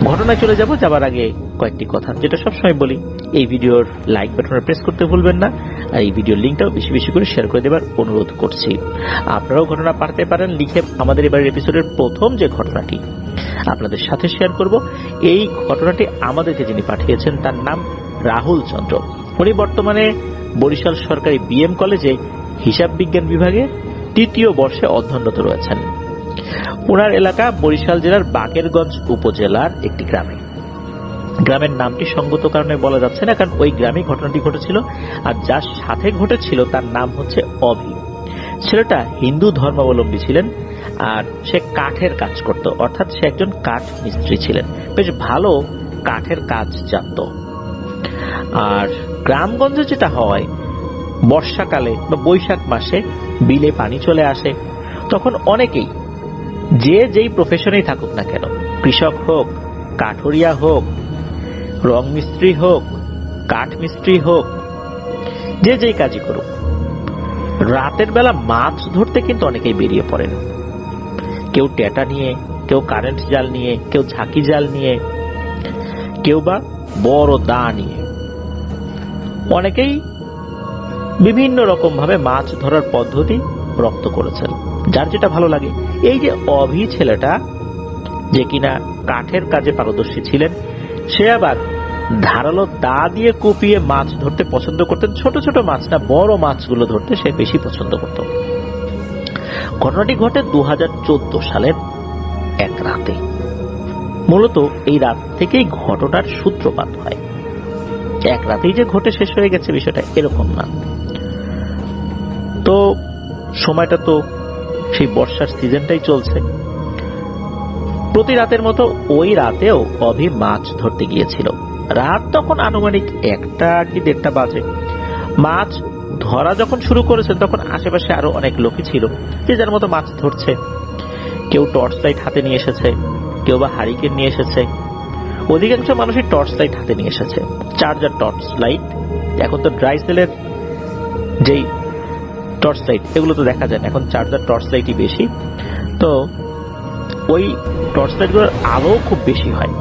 ঘটনায় চলে যাবার আগে কয়েকটি কথা, যেটা সবসময় বলি, এই ভিডিওর লাইক বাটনে প্রেস করতে ভুলবেন না, আর এই ভিডিওর লিঙ্কটাও বেশি বেশি করে শেয়ার করে দেবার অনুরোধ করছি। আপনারাও ঘটনা পাঠাতে পারেন লিখে। আমাদের এবারের এপিসোডের প্রথম যে ঘটনাটি আপনাদের সাথে শেয়ার করব, এই ঘটনাটি আমাদেরকে যিনি পাঠিয়েছেন তার নাম রাহুল চন্দ্র। উনি বর্তমানে বরিশাল সরকারি বিএম কলেজে হিসাব বিজ্ঞান বিভাগে ৩য় বর্ষে অধ্যয়নরত রয়েছেন। ওনার এলাকা বরিশাল জেলার বাকেরগঞ্জ উপজেলার একটি গ্রামে। গ্রামের নামটি সঙ্গত কারণে বলা যাচ্ছে না, কারণ ওই গ্রামে ঘটনাটি ঘটেছিল। আর যার সাথে ঘটেছিল তার নাম হচ্ছে অভি। ছেলেটা হিন্দু ধর্মাবলম্বী ছিলেন, আর সে কাঠের কাজ করত, অর্থাৎ সে একজন কাঠ মিস্ত্রি ছিলেন। বেশ ভালো কাঠের কাজ জানত। আর গ্রামগঞ্জে যেটা হয়, বর্ষাকালে বা বৈশাখ মাসে বিলে পানি চলে আসে, তখন অনেকেই যে যেই প্রফেশনেই থাকুক না কেন, কৃষক হোক, কাঠুরিয়া হোক, রং মিস্ত্রি হোক, কাঠ মিস্ত্রি হোক, যে যেই কাজই করুক, রাতের বেলা মাছ ধরতে কিন্তু অনেকেই বেরিয়ে পড়েন। কেউ টেটা নিয়ে, কেউ কারেন্ট জাল নিয়ে, কেউ ঝাঁকি জাল নিয়ে, কেউ বা বড় দা নিয়ে। অনেকেই বিভিন্ন রকম ভাবে মাছ ধরার পদ্ধতি রপ্ত করেছেন, যার যেটা ভালো লাগে। এই যে অভি ছেলেটা, যে কিনা কাঠের কাজে পারদর্শী ছিলেন, সে আবার ধারালো দা দিয়ে কুপিয়ে মাছ ধরতে পছন্দ করতেন। ছোট ছোট মাছ না, বড় মাছগুলো ধরতে সে বেশি পছন্দ করত। ঘটনাটি ঘটে 2014 সালের এক রাতে। মূলত এই রাত থেকেই ঘটনার সূত্রপাত হয়। এক রাতেই যে ঘটে শেষ হয়ে গেছে বিষয়টা এরকম না। তো সময়টা তো সেই বর্ষার সিজনটাই চলছে। প্রতি রাতের মতো ওই রাতেও অভি মাছ ধরতে গিয়েছিল। রাত তখন আনুমানিক 1টা কি 1:30 বাজে। মাছ ধরা যখন শুরু করেছেন তখন আশেপাশে আরো অনেক লোকই ছিল, যে যার মতো মাছ ধরছে। কেউ টর্চ লাইট হাতে নিয়ে এসেছে, কেউ বা হারিকেন নিয়ে এসেছে। অধিকাংশ মানুষই টর্চ লাইট হাতে নিয়ে এসেছে, চার্জার টর্চ লাইট। এখন তো ড্রাই সেলের যেই টর্চ লাইট, এগুলো তো দেখা যায় না, এখন চার্জার টর্চ লাইটই বেশি। তো ওই টর্চ লাইটগুলোর আলো খুব বেশি হয়।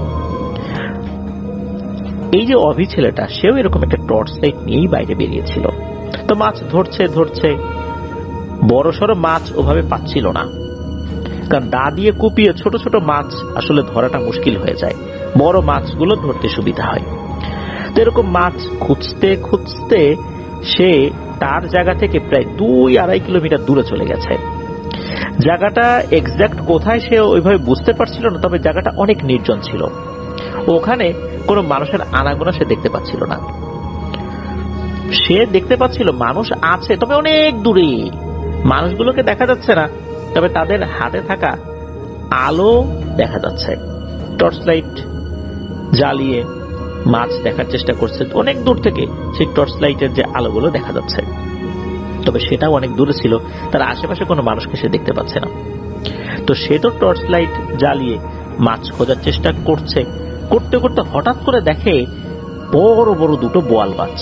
এই যে অভি ছেলেটা, সেও এরকম একটা টর্চ লাইট নিয়েই বাইরে বেরিয়েছিল। তো মাছ ধরছে ধরছে, বড় সড়ো মাছ ওভাবে পাচ্ছিল না, কারণ দা দিয়ে কুপিয়ে ছোট ছোট মাছ আসলে ধরাটা মুশকিল হয়ে যায়, বড় মাছগুলো ধরতে সুবিধা হয়। তো এরকম মাছ খুঁজতে খুঁজতে সে তার জায়গা থেকে প্রায় 2-2.5 কিলোমিটার দূরে চলে গেছে। জায়গাটা এক্সাক্ট কোথায় সে ওইভাবে বুঝতে পারছিল না, তবে জায়গাটা অনেক নির্জন ছিল। ওখানে কোনো মানুষের আনাগোনা সে দেখতে পাচ্ছিল না। সে দেখতে পাচ্ছিল মানুষ আছে, তবে অনেক দূরে। মানুষগুলোকে দেখা যাচ্ছে না, তবে তাদের হাতে থাকা আলো দেখা যাচ্ছে। টর্চ লাইট জ্বালিয়ে মাছ দেখার চেষ্টা করছে। অনেক দূর থেকে সেই টর্চ লাইটের যে আলোগুলো দেখা যাচ্ছে, তবে সেটাও অনেক দূরে ছিল, তার আশেপাশে কোনো মানুষকে সে দেখতে পাচ্ছে না। তো সে তো টর্চ লাইট জ্বালিয়ে মাছ খোঁজার চেষ্টা করছে। করতে করতে হঠাৎ করে দেখে বড় বড় দুটো বোয়াল মাছ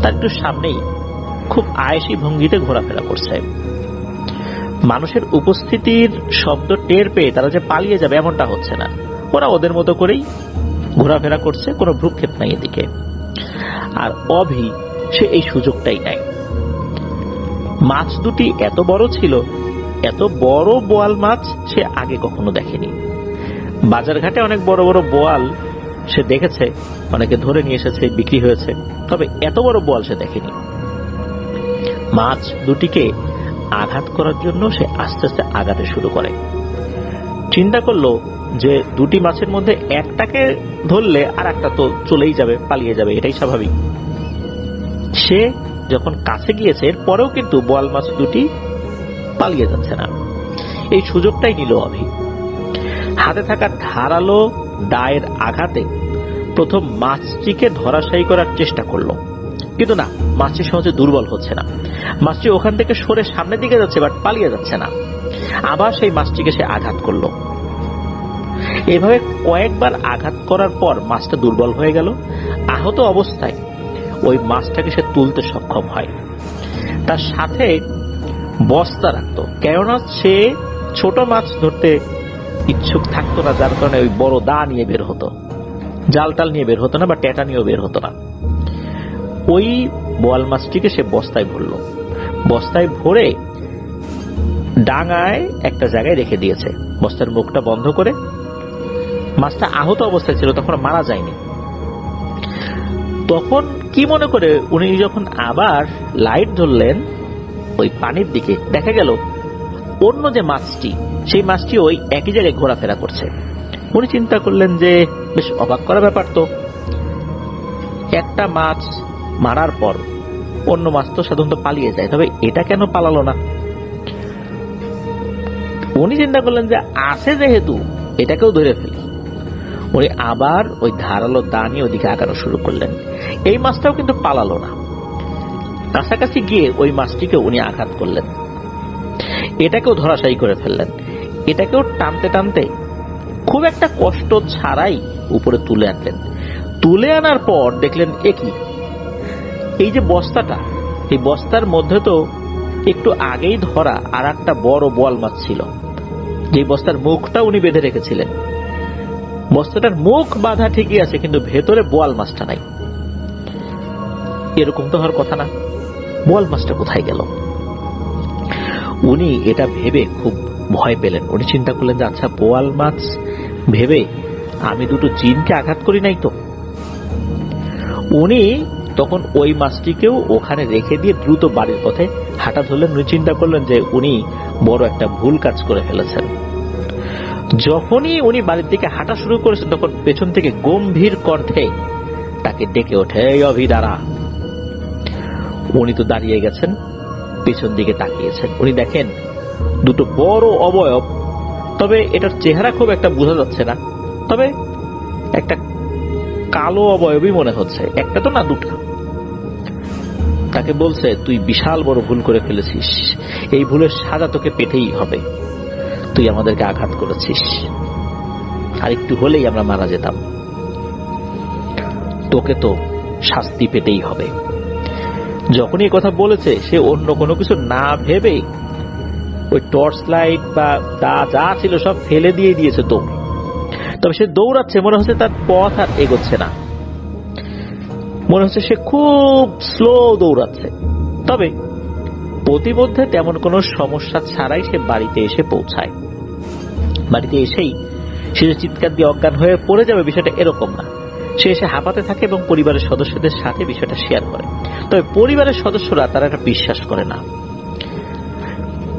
তার একটু সামনেই খুব আয়েসি ভঙ্গিতে ঘোরাফেরা করছে। মানুষের উপস্থিতির শব্দ টের পেয়ে তারা যে পালিয়ে যাবে এমনটা হচ্ছে না, ওরা ওদের মতো করেই ঘোরাফেরা করছে, কোনো ভ্রুক্ষেপ নাই এদিকে। আর অভি সে এই সুযোগটাই নেয়। মাছ দুটি এত বড় ছিল, এত বড় বোয়াল মাছ সে আগে কখনো দেখেনি। বাজারঘাটে অনেক বড় বড় বোয়াল সে দেখেছে, অনেকে ধরে নিয়ে এসেছে, বিক্রি হয়েছে, তবে এত বড় বোয়াল সে দেখেনি। মাছ দুটিকে আঘাত করার জন্য সে আস্তে আস্তে আঘাতে শুরু করে। চিন্তা করলো যে দুটি মাছের মধ্যে একটাকে ধরলে আর একটা তো চলেই যাবে, পালিয়ে যাবে, এটাই স্বাভাবিক। সে যখন কাছে গিয়েছে, এরপরেও কিন্তু বোয়াল মাছ দুটি পালিয়ে যাচ্ছে না। এই সুযোগটাই নিল অভি। হাতে থাকা ধারালো দায়ের আঘাতে প্রথম মাছটিকে ধরাশায়ী করার চেষ্টা করলো, কিন্তু না, মাছটি সহজে দুর্বল হচ্ছে না। মাছটি ওখান থেকে সরে সামনের দিকে যাচ্ছে, বাট পালিয়ে যাচ্ছে না। আবার সেই মাছটিকে সে আঘাত করলো। এভাবে কয়েকবার আঘাত করার পর মাছটা দুর্বল হয়ে গেল। আহত অবস্থায় ওই মাছটাকে সে তুলতে সক্ষম হয়। তার সাথে বস্তা রাখতো, কেননা সে ছোট মাছ ধরতে ইচ্ছুক থাকতো না, যার কারণে ওই বড় দা নিয়ে বের হতো, জাল টাল নিয়ে বের হতো না বা টেটা নিয়েও বের হতো না। ওই বোয়াল মাছটিকে সে বস্তায় ভরলো, বস্তায় ভরে ডাঙায় একটা জায়গায় রেখে দিয়েছে, বস্তার মুখটা বন্ধ করে। মাছটা আহত অবস্থায় ছিল, তখন মারা যায়নি। তখন কি মনে করে উনি যখন আবার লাইট ধরলেন ওই পানির দিকে, দেখা গেল অন্য যে মাছটি, সেই মাছটি ওই একই জায়গায় ঘোরাফেরা করছে। উনি চিন্তা করলেন যে বেশ অবাক করা ব্যাপার তো, একটা মাছ মারার পর অন্য মাছ তো সাধারণত পালিয়ে যায়, তবে এটা কেন পালালো না? উনি চিন্তা করলেন যে আছে যেহেতু এটাকেও ধরে ফেলি। উনি আবার ওই ধারালো দা নিয়ে ওদিকে আগানো শুরু করলেন। এই মাছটাও কিন্তু পালালো না, কাছাকাছি গিয়ে ওই মাছটিকে উনি আঘাত করলেন, এটাকেও ধরাশায়ী করে ফেললেন। এটাকেও টানতে টানতে খুব একটা কষ্ট ছাড়াই উপরে তুলে আনলেন। তুলে আনার পর দেখলেন একই, এই যে বস্তাটা, এই বস্তার মধ্যে তো একটু আগেই ধরা আর একটা বড় বোয়াল মাছ ছিল, যে বস্তার মুখটা উনি বেঁধে রেখেছিলেন। বস্তাটার মুখ বাঁধা ঠিকই আছে, কিন্তু ভেতরে বোয়াল মাছটা নাই। এরকম তো হওয়ার কথা না, বোয়াল মাছটা কোথায় গেল? উনি এটা ভেবে খুব ভয় পেলেন। উনি চিন্তা করলেন যে আচ্ছা, বোয়াল মাছ ভেবে আমি দুটো জিনকে আঘাত করি নাই তো। উনি তখন ওই মাছটিকেও ওখানে রেখে দিয়ে দ্রুত বাড়ির পথে হাঁটা ধরলেন। উনি চিন্তা করলেন যে উনি বড় একটা ভুল কাজ করে ফেলেছেন। যখনই উনি বাড়ির দিকে হাঁটা শুরু করেছেন, তখন পেছন থেকে গম্ভীর কণ্ঠে তাকে ডেকে ওঠে, এই অভি দাঁড়া। উনি তো দাঁড়িয়ে গেছেন, পেছন দিকে তাকিয়েছেন। উনি দেখেন দুটো বড় অবয়ব, তবে এটার চেহারা খুব একটা বোঝা যাচ্ছে না, তবে একটা কালো অবয়বই মনে হচ্ছে, একটা তো না দুটো। তাকে বলছে, তুই বিশাল বড় ভুল করে ফেলেছিস, এই ভুলের সাজা তোকে পেতেই হবে। তুই আমাদেরকে আঘাত করেছিস, আর একটু হলেই আমরা মারা যেতাম, তোকে তো শাস্তি পেতেই হবে। যখনই কথা বলেছে, সে অন্য কোনো কিছু না ভেবে ওই টর্চ লাইট বা যা ছিল সব ফেলে দিয়ে দিয়েছে দৌড়। তবে সে দৌড়াচ্ছে, মনে হচ্ছে তার পথ আর এগোচ্ছে না, মনে হচ্ছে সে খুব স্লো দৌড়াচ্ছে। তবে প্রতিমধ্যে তেমন কোনো সমস্যা ছাড়াই সে বাড়িতে এসে পৌঁছায়। বাড়িতে এসেই সে যে চিৎকার দিয়ে অজ্ঞান হয়ে পড়ে যাবে বিষয়টা এরকম না, সে এসে হাঁপাতে থাকে এবং পরিবারের সদস্যদের সাথে বিষয়টা শেয়ার করে। তবে পরিবারের সদস্যরা তারা এটা বিশ্বাস করে না।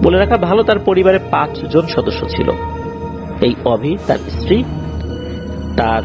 বলে রাখা ভালো, তার পরিবারে 5 জন সদস্য ছিল। এই অভি, তার স্ত্রী, তার